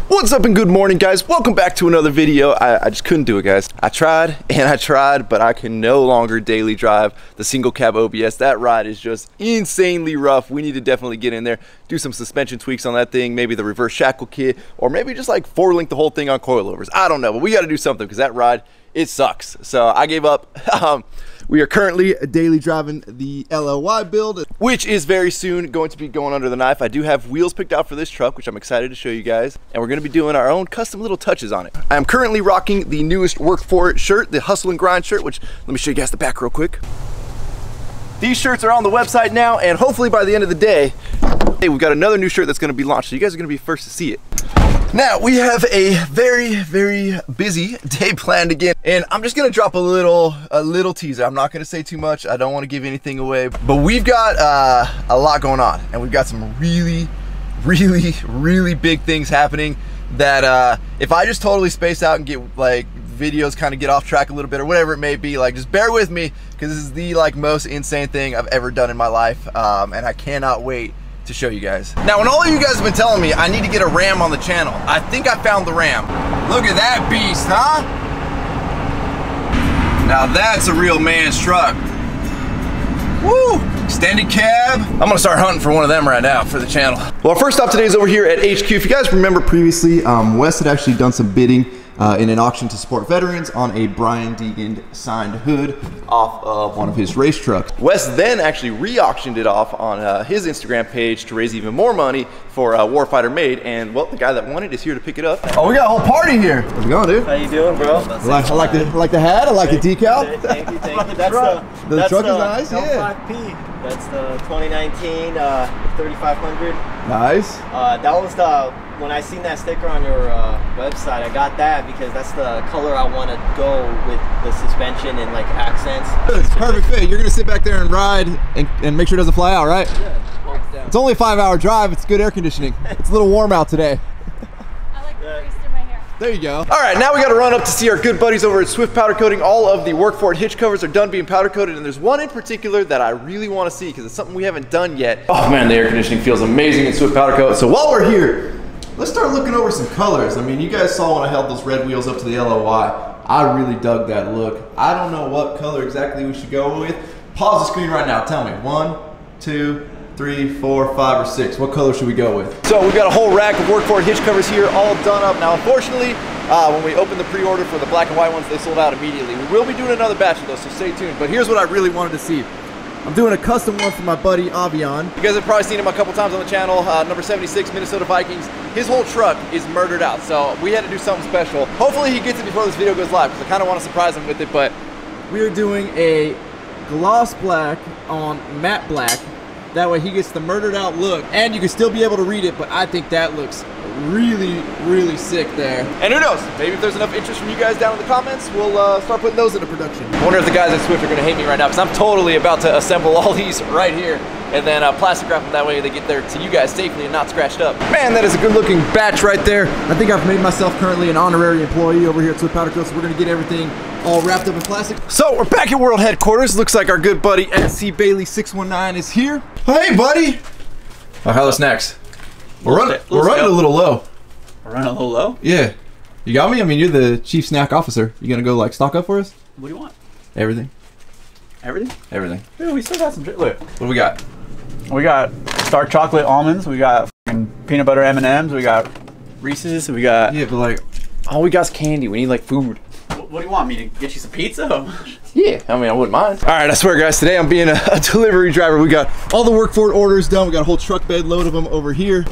What's up and good morning, guys? Welcome back to another video. I just couldn't do it, guys. I tried and I tried, but I can no longer daily drive the single cab OBS. That ride is just insanely rough. We need to definitely get in there, do some suspension tweaks on that thing, maybe the reverse shackle kit, or maybe just like 4-link the whole thing on coilovers. I don't know, but we got to do something because that ride, it sucks. So I gave up. We are currently daily driving the LOY build, which is very soon going to be going under the knife. I do have wheels picked out for this truck, which I'm excited to show you guys. And we're gonna be doing our own custom little touches on it. I'm currently rocking the newest Work For It shirt, the Hustle and Grind shirt, which let me show you guys the back real quick. These shirts are on the website now, and hopefully by the end of the day, hey, we've got another new shirt that's gonna be launched, so you guys are gonna be first to see it. Now, we have a very, very busy day planned again, and I'm just gonna drop a little teaser. I'm not gonna say too much. I don't wanna give anything away, but we've got a lot going on, and we've got some really big things happening that if I just totally space out and get like videos kind of get off track a little bit or whatever it may be, like just bear with me, because this is the most insane thing I've ever done in my life, and I cannot wait to show you guys. Now, when all of you guys have been telling me I need to get a Ram on the channel, I think I found the Ram. Look at that beast, huh? Now that's a real man's truck. Woo! Extended cab. I'm gonna start hunting for one of them right now for the channel. Well, our first stop today is over here at HQ. If you guys remember previously, Wes had actually done some bidding in an auction to support veterans on a Brian Deegan signed hood off of one of his race trucks. Wes then actually re-auctioned it off on his Instagram page to raise even more money for Warfighter Made, and well, the guy that won it is here to pick it up. Oh, we got a whole party here. How's it going, dude? How you doing, bro? I like the hat, I like the decal. Thank you. The truck is nice, yeah. L5P. That's the 2019 3500. Nice. That was when I seen that sticker on your website, I got that because that's the color I want to go with the suspension and like accents. It's perfect fit. You're gonna sit back there and ride and make sure it doesn't fly out, right? Yeah. It's only a 5-hour drive. It's good air conditioning. It's a little warm out today. I like the grease in my hair. There you go. All right, now we got to run up to see our good buddies over at Swift Powder Coating. All of the Work For It hitch covers are done being powder coated, and there's one in particular that I really want to see because it's something we haven't done yet. Oh man, the air conditioning feels amazing in Swift Powder Coat. So while we're here, let's start looking over some colors. I mean, you guys saw when I held those red wheels up to the LOY. I really dug that look. I don't know what color exactly we should go with. Pause the screen right now. Tell me. 1, 2, 3, 4, 5, or 6. What color should we go with? So we've got a whole rack of Work For It hitch covers here, all done up. Now, unfortunately, when we opened the pre-order for the black and white ones, they sold out immediately. We will be doing another batch of those, so stay tuned. But here's what I really wanted to see. I'm doing a custom one for my buddy Avion. You guys have probably seen him a couple times on the channel. Number 76, Minnesota Vikings. His whole truck is murdered out, so we had to do something special. Hopefully he gets it before this video goes live, because I kind of want to surprise him with it. But we are doing a gloss black on matte black. That way he gets the murdered out look, and you can still be able to read it, but I think that looks really sick there. And who knows, maybe if there's enough interest from you guys down in the comments, we'll start putting those into production. I wonder if the guys at Swift are gonna hate me right now, because I'm totally about to assemble all these right here, and then plastic wrap them that way they get there to you guys safely and not scratched up. Man, that is a good looking batch right there. I think I've made myself currently an honorary employee over here at Swift Powder Coat, so we're gonna get everything all wrapped up in plastic. So we're back at World Headquarters. Looks like our good buddy SC Bailey 619 is here. Hey, buddy. Oh, how are the snacks? We're running a little low. We're running a little low? Yeah. You got me? I mean, you're the chief snack officer. You gonna go like stock up for us? What do you want? Everything. Everything? Everything. Yeah, we still got some. Look. What do we got? We got dark chocolate almonds. We got peanut butter M&Ms. We got Reese's. We got. Yeah, but like, all we got is candy. We need like food. What do you want me to get you some pizza? Yeah, I mean, I wouldn't mind. All right, I swear, guys, today I'm being a delivery driver. We got all the Work For It orders done. We got a whole truck bed load of them over here.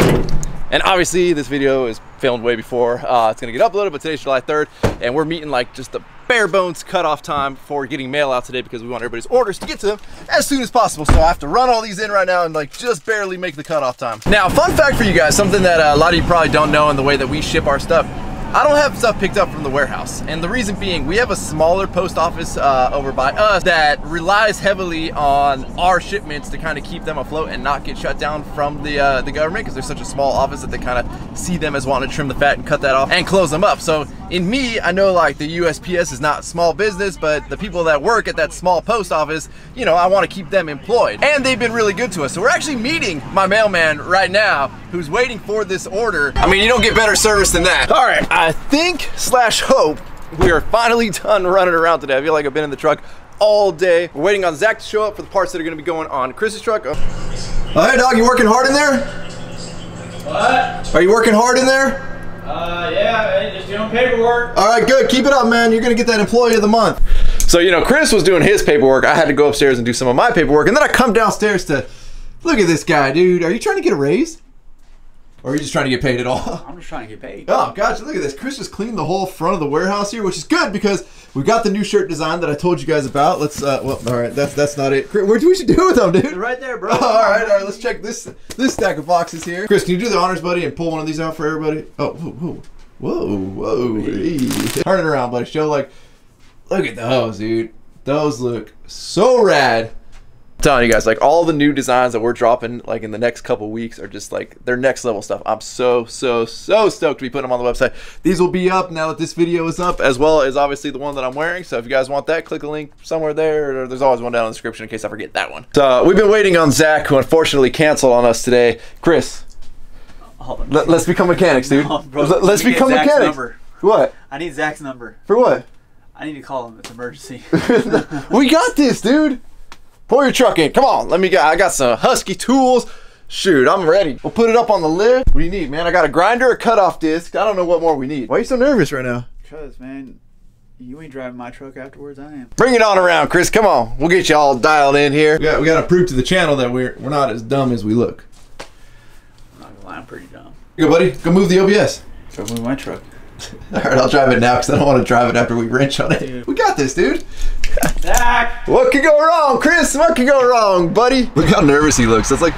And obviously, this video is filmed way before it's gonna get uploaded, but today's July 3rd, and we're meeting like just the bare bones cutoff time for getting mail out today because we want everybody's orders to get to them as soon as possible. So I have to run all these in right now and like just barely make the cutoff time. Now, fun fact for you guys, something that a lot of you probably don't know in the way that we ship our stuff. I don't have stuff picked up from the warehouse, and the reason being we have a smaller post office over by us that relies heavily on our shipments to kind of keep them afloat and not get shut down from the government, because there's such a small office that they kind of see them as wanting to trim the fat and cut that off and close them up. So in me, I know like the USPS is not small business, but the people that work at that small post office, you know, I want to keep them employed. And they've been really good to us. So we're actually meeting my mailman right now who's waiting for this order. I mean, you don't get better service than that. All right, I think slash hope we are finally done running around today. I feel like I've been in the truck all day. We're waiting on Zach to show up for the parts that are gonna be going on Chris's truck. Oh, hey dog, you working hard in there? What? Are you working hard in there? Yeah, man, just doing paperwork. All right, good, keep it up, man. You're gonna get that employee of the month. So, you know, Chris was doing his paperwork. I had to go upstairs and do some of my paperwork. And then I come downstairs to, look at this guy, dude. Are you trying to get a raise? Or are you just trying to get paid at all? I'm just trying to get paid. Oh, gotcha. Look at this. Chris just cleaned the whole front of the warehouse here, which is good because we've got the new shirt design that I told you guys about. Let's, well, all right, that's not it. Chris, what do we should do with them, dude? Right there, bro. All right, let's check this stack of boxes here. Chris, can you do the honors, buddy, and pull one of these out for everybody? Oh, whoa. Hey. Turn it around, buddy. Show, like, look at those, dude. Those look so rad. I'm telling you guys, like, all the new designs that we're dropping like in the next couple weeks are just like, they're next level stuff. I'm so stoked to be putting them on the website. These will be up now that this video is up, as well as obviously the one that I'm wearing. So if you guys want that, click a link somewhere there, or there's always one down in the description in case I forget that one. So we've been waiting on Zach, who unfortunately canceled on us today. Chris, let's become mechanics, dude. No, bro, let's become Zach's mechanics. Number. What? I need Zach's number. For what? I need to call him. It's an emergency. We got this, dude. Pull your truck in. Come on. I got some Husky tools. Shoot, I'm ready. We'll put it up on the lift. What do you need, man? I got a grinder, a cutoff disc. I don't know what more we need. Why are you so nervous right now? Because, man, you ain't driving my truck afterwards. I am. Bring it on around, Chris. Come on. We'll get you all dialed in here. We got to prove to the channel that we're not as dumb as we look. I'm not gonna lie, I'm pretty dumb. Go, buddy. Go move the OBS. Go move my truck. All right, I'll drive it now because I don't want to drive it after we wrench on it. Dude. We got this, dude. Zach! What could go wrong, Chris? What could go wrong, buddy? Look how nervous he looks. That's like...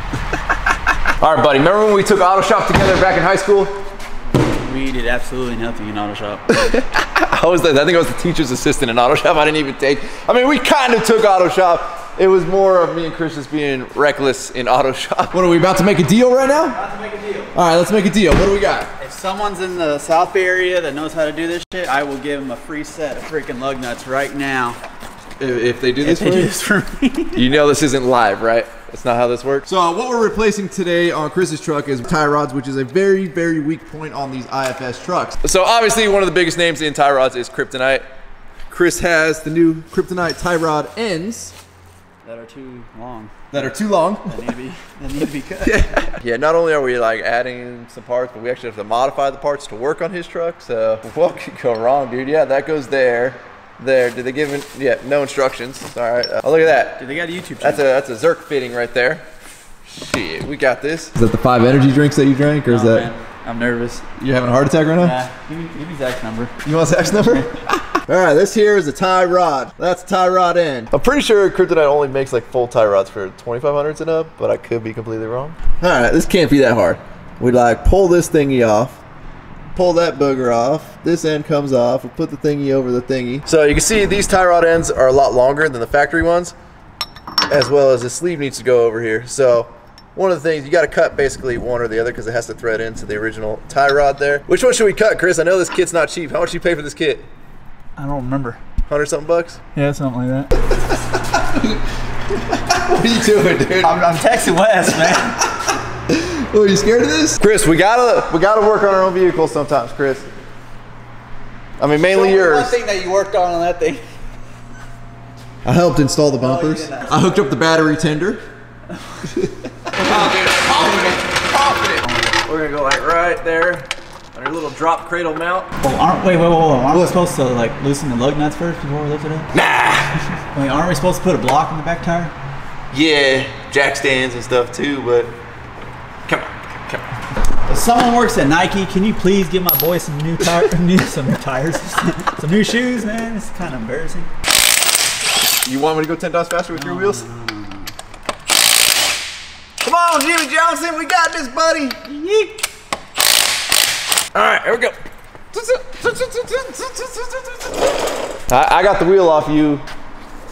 All right, buddy. Remember when we took auto shop together back in high school? We did absolutely nothing in auto shop. How was that? I think I was the teacher's assistant in auto shop. I didn't even take... I mean, we kind of took auto shop. It was more of me and Chris just being reckless in auto shop. What, are we about to make a deal right now? About to make a deal. All right, let's make a deal. What do we got? If someone's in the South Bay area that knows how to do this shit, I will give them a free set of freaking lug nuts right now. If they do this If they do this for me. You know this isn't live, right? That's not how this works. So what we're replacing today on Chris's truck is tie rods, which is a very, very weak point on these IFS trucks. So obviously one of the biggest names in tie rods is Kryptonite. Chris has the new Kryptonite tie rod ends. That are too long. That are too long. That need to be cut. Yeah, not only are we like adding some parts, but we actually have to modify the parts to work on his truck. So what could go wrong, dude? Yeah, that goes there. There. Did they give him? Yeah, no instructions. All right. Oh, look at that. Dude, they got a YouTube channel. That's a Zerk fitting right there. Shit, we got this. Is that the 5 energy drinks that you drank, or is that? Man, I'm nervous. You having a heart attack right now? Nah, give me Zach's number. You want Zach's number? All right, this here is a tie rod. That's a tie rod end. I'm pretty sure Kryptonite only makes like full tie rods for 2500s and up, but I could be completely wrong. All right, this can't be that hard. We like pull this thingy off, pull that booger off. This end comes off. We put the thingy over the thingy. So you can see these tie rod ends are a lot longer than the factory ones, as well as the sleeve needs to go over here. So one of the things, you got to cut basically one or the other because it has to thread into the original tie rod there. Which one should we cut, Chris? I know this kit's not cheap. How much did you pay for this kit? I don't remember. 100 something bucks? Yeah, something like that. What are you doing, dude? I'm texting Wes, man. Oh, are you scared of this? Chris, we gotta work on our own vehicles sometimes, Chris. I mean, mainly yours. One thing that you worked on that thing. I helped install the bumpers. I hooked up the battery tender. Confident. We're gonna go like right there on your little drop cradle mount. Oh, wait. Aren't we supposed to like loosen the lug nuts first before we lift it up? Nah. Wait, aren't we supposed to put a block in the back tire? Yeah, jack stands and stuff too, but come on. If someone works at Nike, can you please give my boy some new tires, some new shoes, man? It's kind of embarrassing. You want me to go 10 times faster with your wheels? Come on, Jimmy Johnson, we got this, buddy. Yeet. All right, here we go. I got the wheel off you.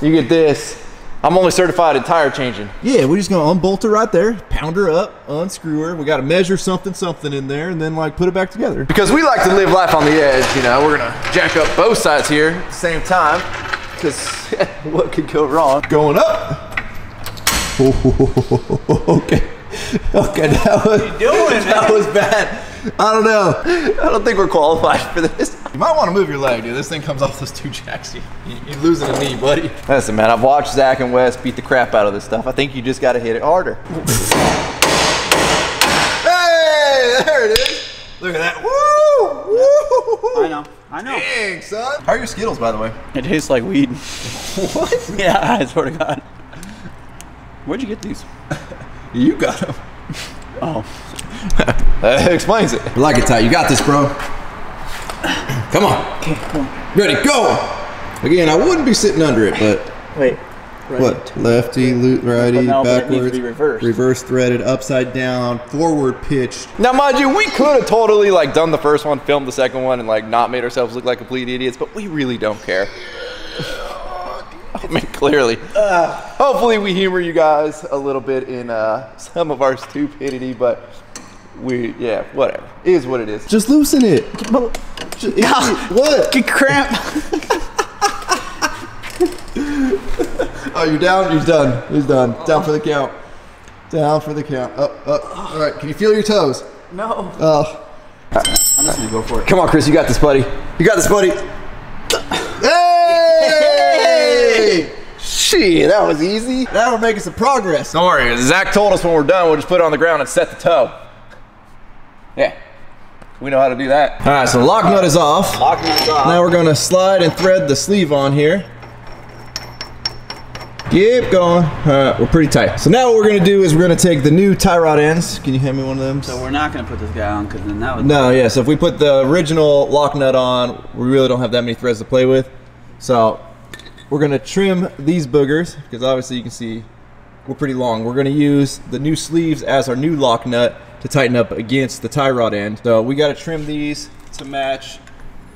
You get this. I'm only certified in tire changing. Yeah, we're just gonna unbolt her right there, pound her up, unscrew her. We gotta measure something in there, and then like put it back together. Because we like to live life on the edge, you know. We're gonna jack up both sides here at the same time. Because what could go wrong? Going up. Okay. Okay, that was bad. I don't know. I don't think we're qualified for this. You might want to move your leg, dude. This thing comes off those 2 jacks. You're losing a knee, buddy. Listen, man, I've watched Zach and Wes beat the crap out of this stuff. I think you just got to hit it harder. Hey, there it is. Look at that. Woo! Woo! I know. Dang, son. How are your Skittles, by the way? It tastes like weed. What? Yeah, I swear to God. Where'd you get these? You got them. Oh. That explains it. I like it tight. You got this, bro. Come on. Okay, come on. Ready, go. Again, I wouldn't be sitting under it, but. Wait. Right. What? Lefty, righty, no, but it needs backwards, to be reversed. reverse threaded, upside down, forward pitched. Now, mind you, we could have totally like done the first one, filmed the second one, and like not made ourselves look like complete idiots, but we really don't care. I mean, clearly. Hopefully we humor you guys a little bit in some of our stupidity, but yeah, whatever. It is what it is. Just loosen it. What? Get cramp. Oh, you're down? He's done. He's done. Down for the count. Down for the count. Up, up. All right, can you feel your toes? No. Oh. I'm just gonna go for it. Come on, Chris, you got this, buddy. You got this, buddy. Hey! Shit, that was easy. That'll make us some progress. Don't worry, Zach told us when we're done, we'll just put it on the ground and set the toe. Yeah, we know how to do that. All right, so the lock nut is off. Lock nut's off. Now we're gonna slide and thread the sleeve on here. Keep going. We're pretty tight. So now what we're gonna do is we're gonna take the new tie rod ends. Can you hand me one of them? So we're not gonna put this guy on because then that would. No, yeah. So if we put the original lock nut on, we really don't have that many threads to play with. So we're gonna trim these boogers because obviously you can see we're pretty long. We're gonna use the new sleeves as our new lock nut to tighten up against the tie rod end. So we gotta trim these to match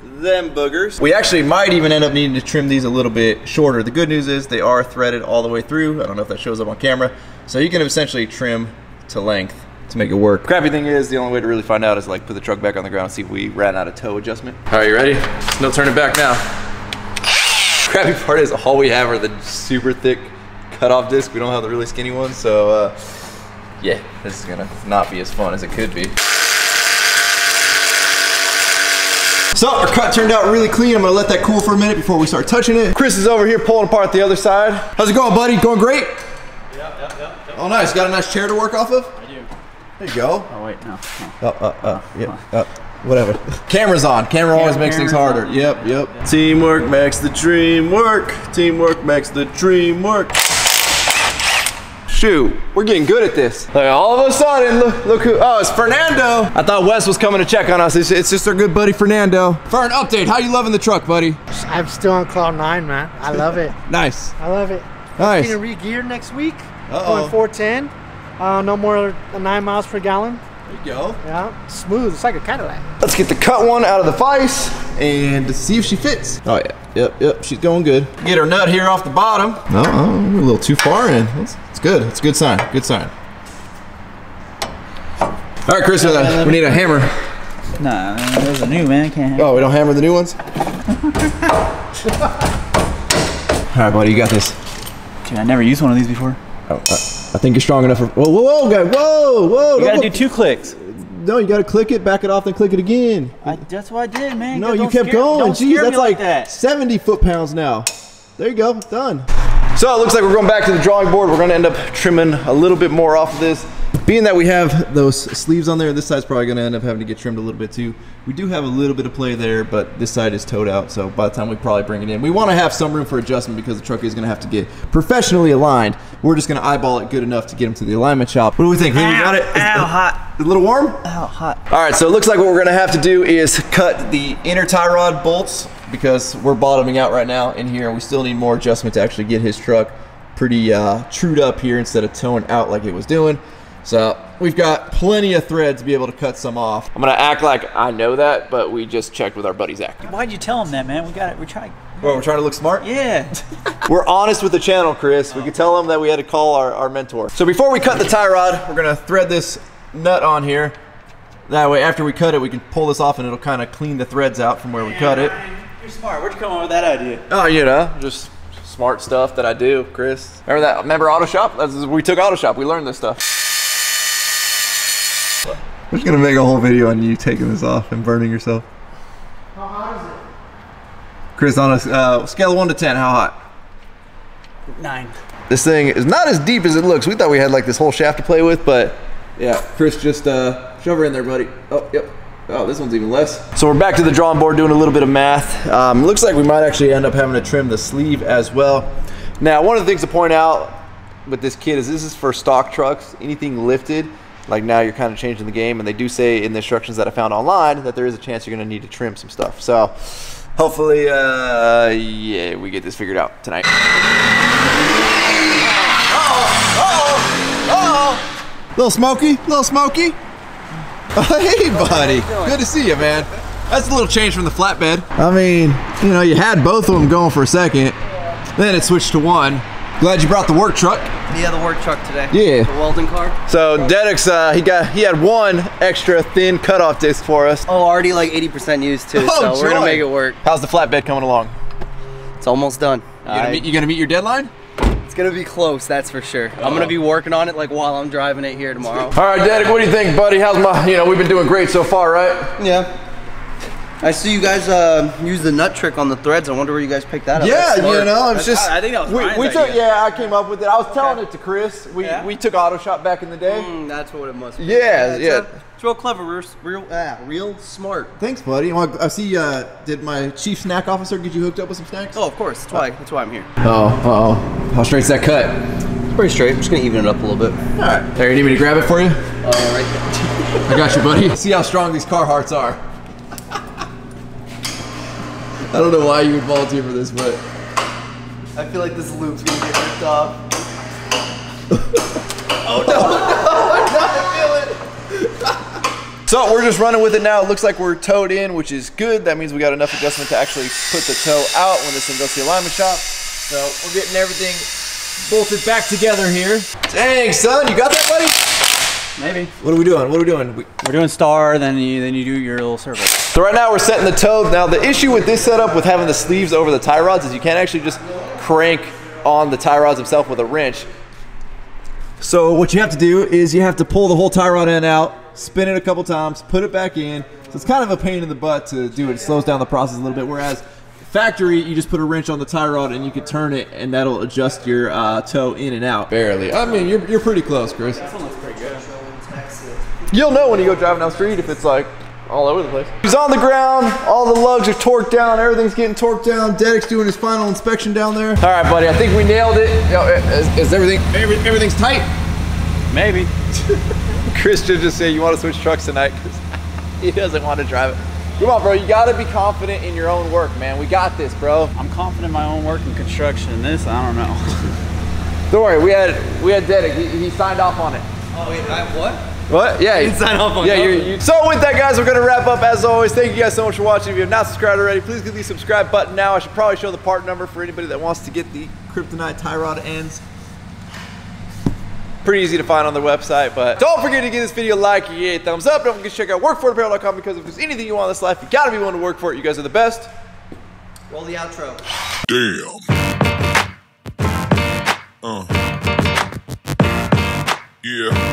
them boogers. We actually might even end up needing to trim these a little bit shorter. The good news is they are threaded all the way through. I don't know if that shows up on camera. So you can essentially trim to length to make it work. Crappy thing is, the only way to really find out is like put the truck back on the ground and see if we ran out of toe adjustment. All right, you ready? There's no turning back now. Crappy part is all we have are the super thick cutoff disc. We don't have the really skinny ones, so yeah, this is gonna not be as fun as it could be. So our cut turned out really clean. I'm gonna let that cool for a minute before we start touching it. Chris is over here pulling apart the other side. How's it going, buddy? Going great? Yep. Oh, nice. Got a nice chair to work off of? I do. There you go. Oh wait, no. Yep. Whatever. Camera's on. Camera always makes things harder. On. Yep. Teamwork makes the dream work. Teamwork makes the dream work. Shoot, we're getting good at this. Like all of a sudden, look who, oh, it's Fernando. I thought Wes was coming to check on us. It's just our good buddy Fernando. Fern, update. How you loving the truck, buddy? I'm still on cloud 9, man. I love it. Nice. I love it. Nice. Getting re-geared next week. Uh-oh. Going 410. No more than 9 miles per gallon. There you go. Yeah, smooth. It's like a Cadillac. Let's get the cut one out of the vise. And see if she fits. Oh, yeah. Yep. She's going good. Get her nut here off the bottom. No, we're a little too far in. It's good. It's a good sign. Good sign. All right, Chris, we need a hammer. Nah, those are new, man. Can't. Oh, we don't hammer the new ones? All right, buddy, you got this. Dude, I never used one of these before. Oh, I think you're strong enough for. Whoa, guy. Whoa. You gotta do 2 clicks. No, you gotta click it, back it off, then click it again. That's what I did, man. No, you kept going. Don't Jeez, scare me that's like that. 70 foot-pounds now. There you go, done. So it looks like we're going back to the drawing board. We're gonna end up trimming a little bit more off of this. Being that we have those sleeves on there, this side's probably gonna end up having to get trimmed a little bit too. We do have a little bit of play there, but this side is towed out, so by the time we probably bring it in, we wanna have some room for adjustment because the truck is gonna have to get professionally aligned. We're just gonna eyeball it good enough to get them to the alignment shop. What do we think? We got it? Ow, hot. A little warm? Ow, hot. All right, so it looks like what we're gonna have to do is Cut the inner tie rod bolts because we're bottoming out right now in here, and we still need more adjustment to actually get his truck pretty trued up here instead of towing out like it was doing. So we've got plenty of thread to be able to cut some off. I'm gonna act like I know that, but we just checked with our buddy Zach. Why'd you tell him that, man? We got it. We're trying. Well, we're trying to look smart? Yeah. We're honest with the channel, Chris. We could tell them that we had to call our mentor. So before we cut the tie rod, we're gonna thread this nut on here. That way, after we cut it, we can pull this off and it'll kind of clean the threads out from where we cut it. You're smart. Where'd you come up with that idea? Oh, you know, just smart stuff that I do, Chris. Remember that? Remember Auto Shop? We took Auto Shop. We learned this stuff. We're just gonna make a whole video on you taking this off and burning yourself. How hot is it? Chris, on a scale of 1 to 10, how hot? 9. This thing is not as deep as it looks. We thought we had like this whole shaft to play with, but yeah, Chris, just shove her in there, buddy. Oh, yep. Oh, this one's even less. So we're back to the drawing board doing a little bit of math. Looks like we might actually end up having to trim the sleeve as well. Now, one of the things to point out with this kit is this is for stock trucks. Anything lifted, like now you're kind of changing the game, and they do say in the instructions that I found online that there is a chance you're gonna need to trim some stuff. So hopefully, yeah, we get this figured out tonight. Little Smokey, little Smokey. Hey, buddy. Good to see you, man. That's a little change from the flatbed. I mean, you know, you had both of them going for a second, then it switched to one. Glad you brought the work truck. Yeah, the work truck today. Yeah. The welding car. So Dedek's, he had one extra thin cutoff disc for us. Oh, already like 80% used too, Oh, so we're gonna joy. make it work. How's the flatbed coming along? It's almost done. You gonna meet your deadline? It's gonna be close, that's for sure. I'm gonna be working on it like while I'm driving it here tomorrow. All right, Dedek, what do you think, buddy? How's my, we've been doing great so far, right? Yeah. I see you guys use the nut trick on the threads. I wonder where you guys picked that up. Yeah, That's smart. you know, it's just. I think that was Ryan's we took. idea. Yeah, I came up with it. I was telling it to Chris. We took Auto Shop back in the day. That's what it must be. Yeah, yeah. It's real clever, real smart. Thanks, buddy. I see, did my chief snack officer get you hooked up with some snacks? Oh, of course. That's why I'm here. Oh. How straight's that cut? It's pretty straight. I'm just gonna even it up a little bit. All right. There, you need me to grab it for you? Right I got you, buddy. See how strong these Carhartts are. I don't know why you would volunteer for this, but I feel like this loop's gonna get ripped off. So we're just running with it now. It looks like we're towed in, which is good. That means we got enough adjustment to actually put the tow out when this thing goes to the alignment shop. So we're getting everything bolted back together here. Dang, son, you got that, buddy? Maybe. What are we doing? We're doing star, then you do your little circle. So right now we're setting the toe. Now the issue with this setup with having the sleeves over the tie rods is you can't actually just crank on the tie rods themselves with a wrench. So what you have to do is you have to pull the whole tie rod end out, spin it a couple times, put it back in. So it's kind of a pain in the butt to do it. It slows down the process a little bit. Whereas factory, you just put a wrench on the tie rod and you can turn it and that'll adjust your toe in and out. Barely. I mean, you're pretty close, Chris. That one looks pretty good. You'll know when you go driving down the street if it's like all over the place. He's on the ground, all the lugs are torqued down, everything's getting torqued down. Dedek's doing his final inspection down there. All right, buddy, I think we nailed it. Is everything's tight? Maybe. Christian just said you want to switch trucks tonight because he doesn't want to drive it. Come on, bro, you gotta be confident in your own work, man. We got this, bro. I'm confident in my own work in construction. This, I don't know. Don't worry, we had Dedek, he signed off on it. Oh wait, what? What? Yeah. You sign off on it. So with that, guys, we're gonna wrap up as always. Thank you guys so much for watching. If you have not subscribed already, please click the subscribe button now. I should probably show the part number for anybody that wants to get the kryptonite tie rod ends. Pretty easy to find on their website, but don't forget to give this video a like, a thumbs up. Don't forget to check out workforapparel.com because if there's anything you want in this life, you gotta be willing to work for it. You guys are the best. Roll the outro. Damn. Yeah.